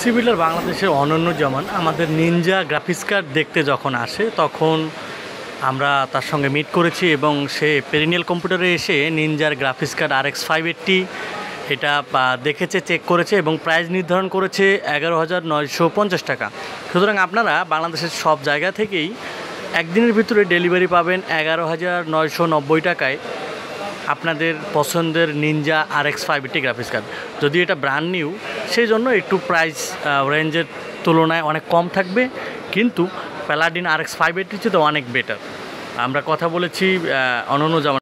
পিসি builder বাংলাদেশের অনন্য যেমন আমাদের নিনজা গ্রাফিক্স কার্ড দেখতে যখন আসে তখন আমরা তার সঙ্গে মিট করেছি এবং সে পেরিনিয়াল কম্পিউটারে এসে নিনজার গ্রাফিক্স কার্ড RX 580 এটা দেখেছে, চেক করেছে এবং প্রাইস নির্ধারণ করেছে 11,950 টাকা। সুতরাং আপনারা বাংলাদেশের সব জায়গা থেকেই একদিনের ভিতরে ডেলিভারি পাবেন 11,990 টাকায় আপনাদের পছন্দের নিনজা RX 580 গ্রাফিক্স কার্ড। যদি এটা ব্র্যান্ড নিউ সেই জন্য একটু প্রাইস রেঞ্জের তুলনায় অনেক কম থাকবে, কিন্তু প্যালাডিন RX 580 চেয়ে তো অনেক বেটার। আমরা কথা বলেছি অনন্য যেমন